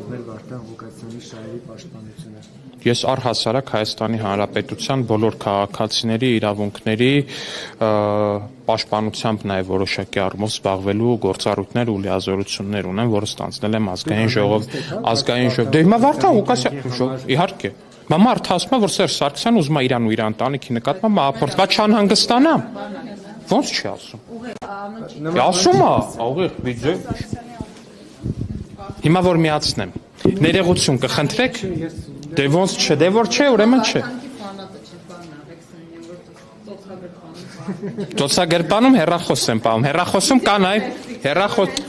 ընդունել Վարդան Ղուկասյանի շահերի պաշտպանությունը։ Ես առհասարակ Հայաստանի Հանրապետության բոլոր քաղաքացիների իրավունքների պաշտպանությամբ նաև որոշակի առումով զբաղվելու գործառույթներ ու լիազորություններ ունեմ, որը ստանձնել եմ ազգային ժողով։ Դե հիմա Վարդան Ղուկասյան, իհարկե։ Մարդը ասում է, որ Սերժ Սարգսյանը ուզում է իրան ու իր ընտանիքի նկատմամբ մահապործ, բայց չանհանգստանա։ Ոնց չի ասում։ Ասում է, ուղիղ վիդեո։ Հիմա որ միացնեմ, ներողություն կխնդրեք, դե ոնց չէ, դե որ չէ, ուրեմն չէ։ Ծոցագրպանում հեռախոս եմ պահում, հեռախոսում կան այ, հեռախոս,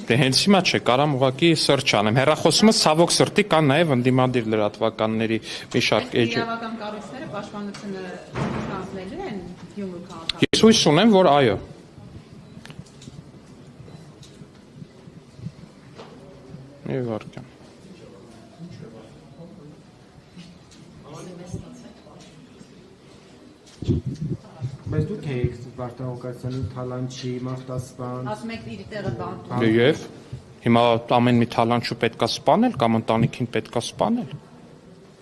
դե հենց հիմա չէ, կարամ ուղղակի սրճ անեմ, հեռախոսումը ցավոք սրտի կան նաև ընդդիմադիր լրատվականների մի շարք էջ։ Իրավական կառույցները պաշտպանությունը ստանձնելու են Գյումրու քաղաքում։ Ես հույս ունեմ, որ այո։ Եվ արդյոք։ Բայց դուք եք Վարդան Ղուկասյանի թալանչի, մարտասպան։ Ասում եք իր տեղը բան։ Եվ հիմա ամեն մի թալանչու պետքա սպանել կամ ընտանիքին պետքա սպանել։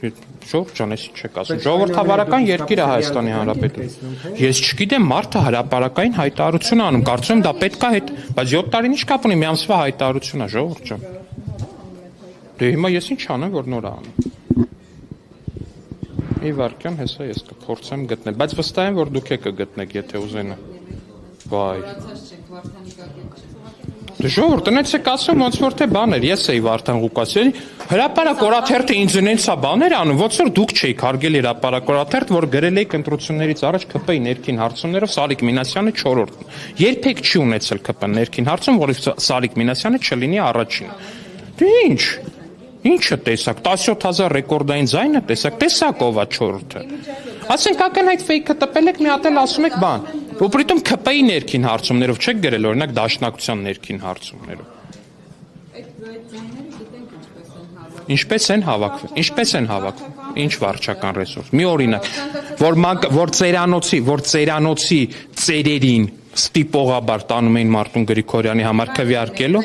Ժողովուրդ ջան, էսի չեք ասում։ Ժողովրդավարական երկիր է Հայաստանի Հանրապետությունը։ Ես չգիտեմ, մարդը հրապարակային հայտարարություն անում, կարծում եմ դա պետքա հետ, բայց 7 տարին ինչ կապ ունի, մի ամսվա հայտարարություն է, ժողովուրդ ջան։ Դե հիմա ես ինչ անեմ, որ նոր անեմ։ Մի վարքյան հեսա ես կփորձեմ գտնել, բայց վստահ եմ, որ դուք եք կգտնեք, եթե ուզենա։ Վայ։ Դե ժողովուրդ, տնից եք ասում, ոնց որ թե բաներ, ես էի Վարդան Ղուկասյանի, հրապարակ օրաթերթը ինձ ունենցա բաներ անում, ոնց որ դուք չէիք հարգել հրապարակ օրաթերթ, որ գրել էիք ընտրություններից առաջ ԿՊ-ի ներքին հարցումներով Սալիկ Մինասյանը 4-րդն։ Երբեք չի ունեցել ԿՊ-ն ներքին հարցում, որից Սալիկ Մինասյանը չլինի առաջինը։ Դե ինչ։ Ինչը տեսակ, 17000 ռեկորդային ձայնը տեսակ ով է 4-րդը։ Ասենք ակնհայտ ֆեյքը տպել եք, մի հատ էլ ասում եք բան։ Ու պրիտոմ ԿՊ-ի ներքին հարցումներով չեք գրել, օրինակ Դաշնակցության ներքին հարցումներով։ Ինչպես են հավաքվել։ Ինչ վարչական ռեսուրս։ Մի օրինակ, որ ծերանոցի ծերերին ստիպողաբար տանում էին Մարտուն Գրիգորյանի համար քվեարկելու։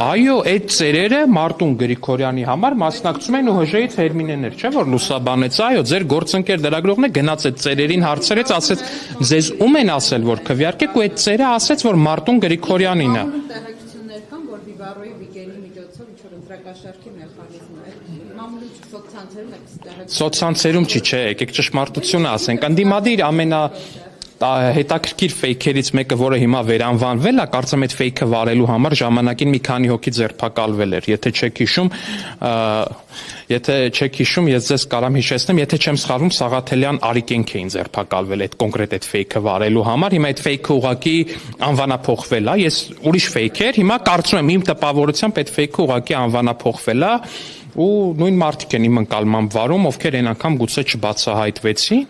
Այո, այդ ծերերը Մարտուն Գրիգորյանի համար մասնակցում են ու ՀԺ-ից Հերմինեներ, չէ՞ որ լուսաբանեց, այո, ձեր գործընկեր լրագրողն է գնաց այդ ծերերին հարցրեց, ասեց, ձեզ ում են ասել, որ քվեարկեք, ու այդ ծերը ասեց, որ Մարտուն Գրիգորյանին է։ Տեղեկություններ կան, որ Վիվարոյի վիկերի միջոցով ինչ-որ ընտրակաշարքի մեխանիզմ է։ Մամուլի սոցցանցերում է տեղեկություն։ Սոցցանցերում չի, չէ, եկեք ճշմարտությունը ասենք, ընդդիմադիր հետաքրքիր ֆեյքերից մեկը, որը հիմա վերանվանվել է, կարծեմ այդ ֆեյքը վարելու համար ժամանակին մի քանի հոգի ձերբակալվել էր, եթե չեք հիշում, ես ձեզ կարամ հիշեցնեմ, եթե չեմ սխալվում, Սաղաթելյան Արիկենք էին ձերբակալվել այդ կոնկրետ այդ ֆեյքը վարելու համար, հիմա այդ ֆեյքը ուղղակի անվանափոխվել է, ես ուրիշ ֆեյք էր, հիմա կարծում եմ իմ տպավորությամբ այդ ֆեյքը ուղղակի անվանափոխվել է ու նույն մարդիկ են իմ ընկալմամբ վարում, ովքեր այն անգամ գուցե չբացահայտվեցին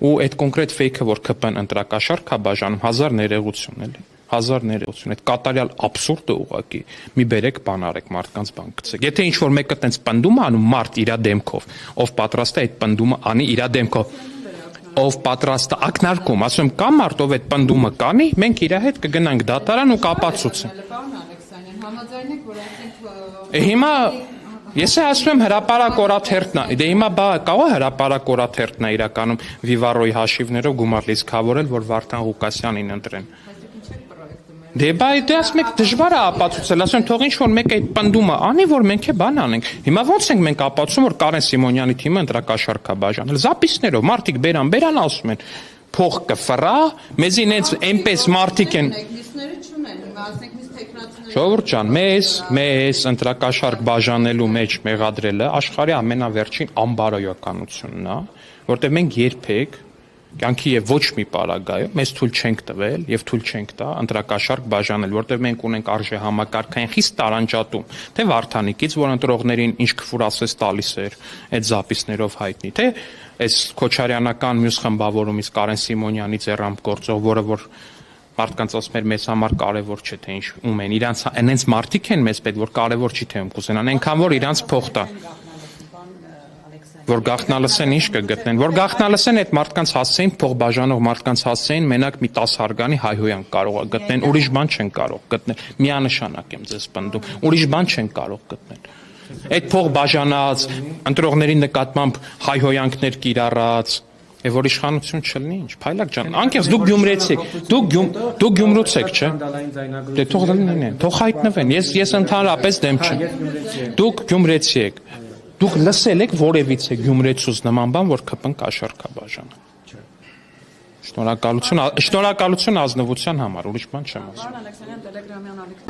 ու այդ կոնկրետ ֆեյքը, որ ԿՊ-ն ընտրակաշառք է բաժանում, 1000 ներողություն էլի, 1000 ներողություն, այդ կատարյալ աբսուրդը ուղղակի, մի բերեք բան արեք, մարդկանց բան գցեք, եթե ինչ-որ մեկը տենց պնդում է անում մարդ իրա դեմքով, ով պատրաստ է այդ պնդումը անի իրա դեմքով, ով պատրաստ է ակնարկում, ասում կա մարդ, ով այդ պնդումը կանի, մենք իրա հետ կգնանք դատարան ու կապացուցենք։ Համաձայնեք, որ այսինքն Հիմա ես ասում եմ հրապարակ օրաթերթն է, դե հիմա կարող է հրապարակ օրաթերթն է իրականում Վիվարոյի հաշիվներով գումար լիցքավորել, որ Վարդան Ղուկասյանին ընտրեն։ Դե դե ասում եք դժվար է ապացուցել, ասում եմ թող ինչ-որ մեկ այդ պնդումը անի, որ մենք է բան անենք։ Հիմա ո՞նց ենք մենք ապացուցում, որ Կարեն Սիմոնյանի թիմը ընտրակաշառք է բաժանել։ Զապիսներով մարդիկ բերան ասում են փող կֆռա, մեզի նենց այնպես մարդիկ են։ Ժողովուրդ ջան, մեզ ընտրակաշառք բաժանելու մեջ մեղադրելը աշխարհի ամենավերջին անբարոյականությունն է, որտեղ մենք երբեք կյանքի եւ ոչ մի պարագայում մեզ թույլ չենք տվել եւ թույլ չենք տա ընտրակաշառք բաժանել, որտեղ մենք ունենք արժե համակարգային խիստ տարանջատում, թե Վարդանիկից, որ ընտրողներին ինչ կֆուրասես տալիս էր այդ զապիսներով հայտնի, թե այս Քոչարյանական մյուս խմբավորումից Կարեն Սիմոնյանի ձեռամբ գործող, որը որ մարդկանց ասում էր մեզ համար կարևոր չէ թե ինչ ում են, իրանց այնենց մարդիկ են մեզ պետք, որ կարևոր չի թե ում կուզենան, այնքան որ իրանց փող տա։ Որ գաղտնալսեն ինչ կգտնեն, որ գաղտնալսեն այդ մարդկանց հասցեին, փող բաժանող մարդկանց հասցեին մենակ մի 10 հարգանի հայհոյանք կարող է գտնեն, ուրիշ բան չեն կարող գտնել։ Միանշանակ եմ ձեզ պնդում, ուրիշ բան չեն կարող գտնել։ Այդ փող բաժանած, ընտրողների նկատմամբ հայհոյանքներ կիրառած, որ իշխանություն չլինի, ինչ, Փայլակ ջան, անկեղծ դուք գյումրեցի եք, դուք գյումրուց եք, չէ՞։ Դե թող լինեն, թող հայտնվեն։ Ես ընդհանրապես դեմ չեմ։ Դուք գյումրեցի եք։ Դուք լսել եք որևիցե գյումրեցուց նման բան, որ ԿՊ-ն կաշառք է բաժանը։ Շնորհակալություն ազնվության համար, ուրիշ բան չեմ ասում։ Պարոն Ալեքսանյան, Տելեգրամյան ալիք։